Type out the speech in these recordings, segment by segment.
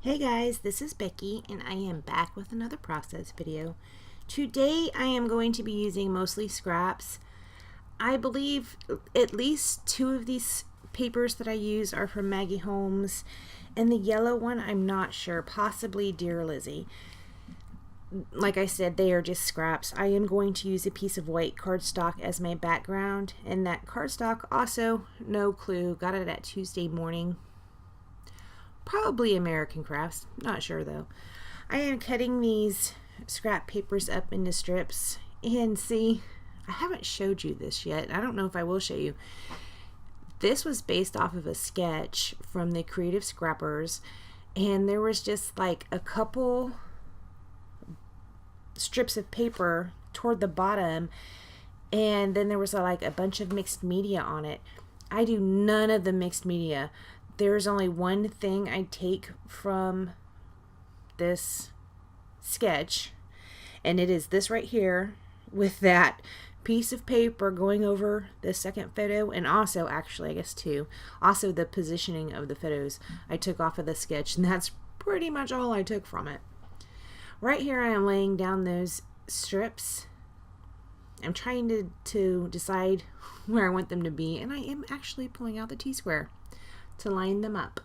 Hey guys, this is Becky and I am back with another process video. Today I am going to be using mostly scraps. I believe at least two of these papers that I use are from Maggie Holmes, and the yellow one I'm not sure, possibly Dear Lizzie. Like I said, they are just scraps. I am going to use a piece of white cardstock as my background, and that cardstock also, no clue, got it at Tuesday morning. Probably American Crafts, not sure though. I am cutting these scrap papers up into strips, and see, I haven't showed you this yet. I don't know if I will show you. This was based off of a sketch from the Creative Scrappers, and there was just like a couple strips of paper toward the bottom, and then there was like a bunch of mixed media on it. I do none of the mixed media. There's only one thing I take from this sketch, and it is this right here with that piece of paper going over the second photo, and also, actually, I guess two, also the positioning of the photos I took off of the sketch, and that's pretty much all I took from it. Right here I am laying down those strips. I'm trying to decide where I want them to be, and I am actually pulling out the T-square to line them up.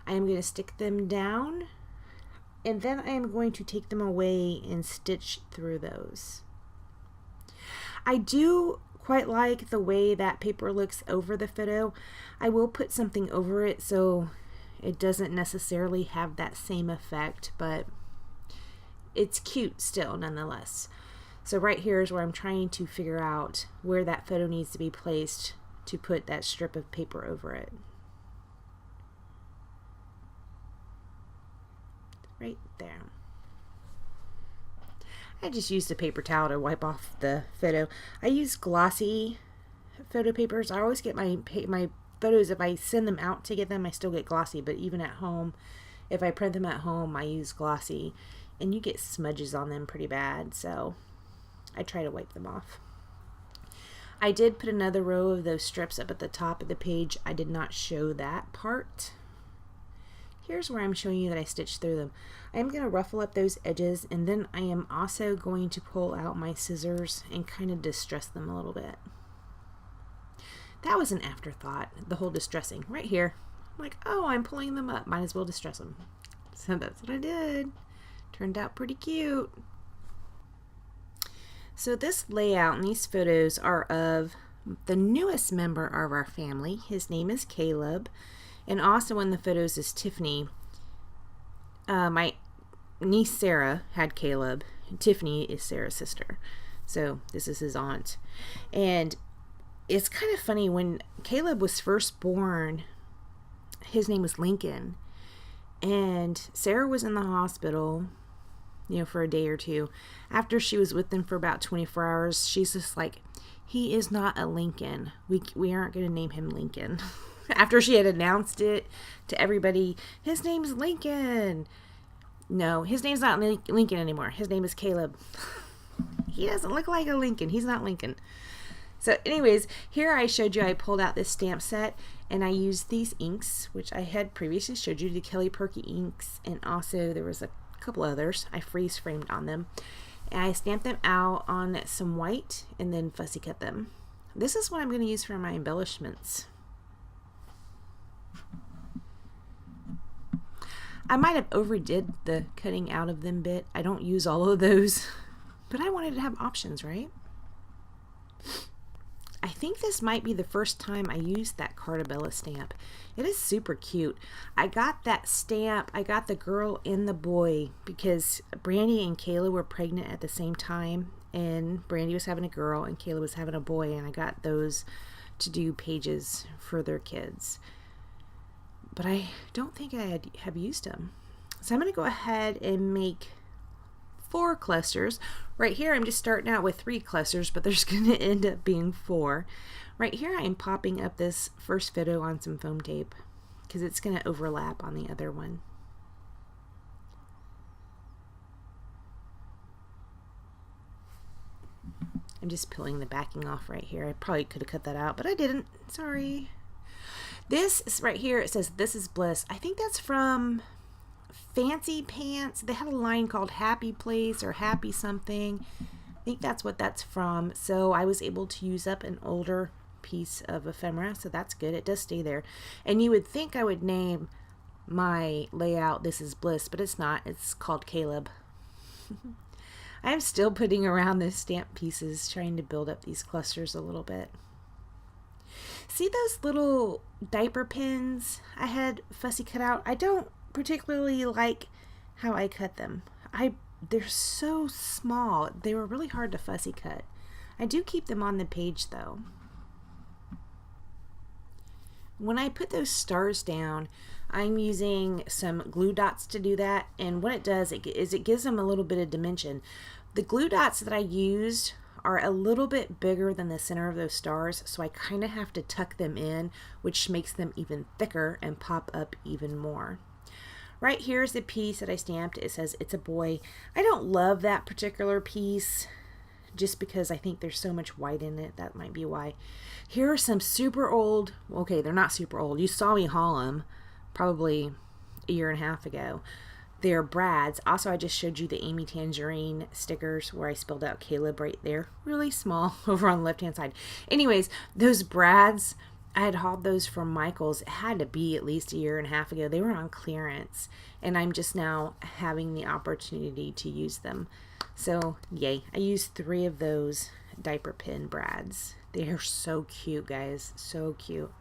I am going to stick them down, and then I am going to take them away and stitch through those. I do quite like the way that paper looks over the photo. I will put something over it so it doesn't necessarily have that same effect, but it's cute still nonetheless. So right here is where I'm trying to figure out where that photo needs to be placed to put that strip of paper over it. Right there. I just used a paper towel to wipe off the photo. I use glossy photo papers. I always get my photos, if I send them out to get them, I still get glossy, but even at home, if I print them at home, I use glossy, and you get smudges on them pretty bad, so I try to wipe them off. I did put another row of those strips up at the top of the page. I did not show that part. Here's where I'm showing you that I stitched through them. I'm going to ruffle up those edges, and then I am also going to pull out my scissors and kind of distress them a little bit. That was an afterthought, the whole distressing. Right here, I'm like, oh, I'm pulling them up. Might as well distress them. So that's what I did. Turned out pretty cute. So this layout and these photos are of the newest member of our family. His name is Kaleb. And also in the photos is Tiffany. My niece Sarah had Kaleb. Tiffany is Sarah's sister. So this is his aunt. And it's kind of funny, when Kaleb was first born, his name was Lincoln. And Sarah was in the hospital, for a day or two. After she was with them for about 24 hours, she's just like, he is not a Lincoln. We aren't going to name him Lincoln. After she had announced it to everybody, his name's Lincoln. No, his name's not Lincoln anymore. His name is Kaleb. He doesn't look like a Lincoln. He's not Lincoln. So anyways, here I showed you I pulled out this stamp set, and I used these inks, which I had previously showed you, the Kelly Perky inks, and also there was a couple others I freeze framed on them. And I stamped them out on some white and then fussy cut them. This is what I'm going to use for my embellishments. I might have overdid the cutting out of them bit. I don't use all of those, but I wanted to have options, right? I think this might be the first time I used that Cartabella stamp. It is super cute. I got that stamp, I got the girl and the boy, because Brandy and Kayla were pregnant at the same time, and Brandy was having a girl and Kayla was having a boy, and I got those to do pages for their kids. But I don't think I have used them. So I'm going to go ahead and make 4 clusters. Right here I'm just starting out with 3 clusters, but there's going to end up being 4. Right here I'm popping up this first photo on some foam tape because it's going to overlap on the other one. I'm just peeling the backing off right here. I probably could have cut that out, but I didn't. Sorry. This is right here, it says, "This is bliss." I think that's from fancy pants. They had a line called Happy Place or Happy something. I think that's what that's from. So I was able to use up an older piece of ephemera, so that's good. It does stay there. And you would think I would name my layout This Is Bliss, but it's not. It's called Kaleb. I am still putting around the stamp pieces, trying to build up these clusters a little bit. See those little diaper pins I had fussy cut out? I don't particularly like how I cut them. They're so small. They were really hard to fussy cut. I do keep them on the page though. When I put those stars down, I'm using some glue dots to do that, and what it does is it gives them a little bit of dimension. The glue dots that I used are a little bit bigger than the center of those stars, so I kind of have to tuck them in, which makes them even thicker and pop up even more. Right here is the piece that I stamped. It says It's a Boy. I don't love that particular piece just because I think there's so much white in it. That might be why. Here are some super old, okay, they're not super old. You saw me haul them probably a year and a half ago. They're brads. Also, I just showed you the Amy Tangerine stickers where I spelled out Kaleb right there. Really small over on the left-hand side. Anyways, those brads, I had hauled those from Michael's. It had to be at least a year and a half ago. They were on clearance, and I'm just now having the opportunity to use them. So, yay. I used 3 of those diaper pin brads. They are so cute, guys. So cute.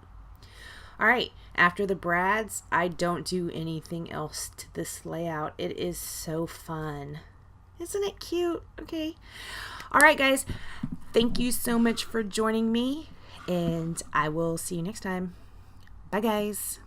All right, after the brads, I don't do anything else to this layout. It is so fun. Isn't it cute? Okay. All right, guys. Thank you so much for joining me, and I will see you next time. Bye, guys.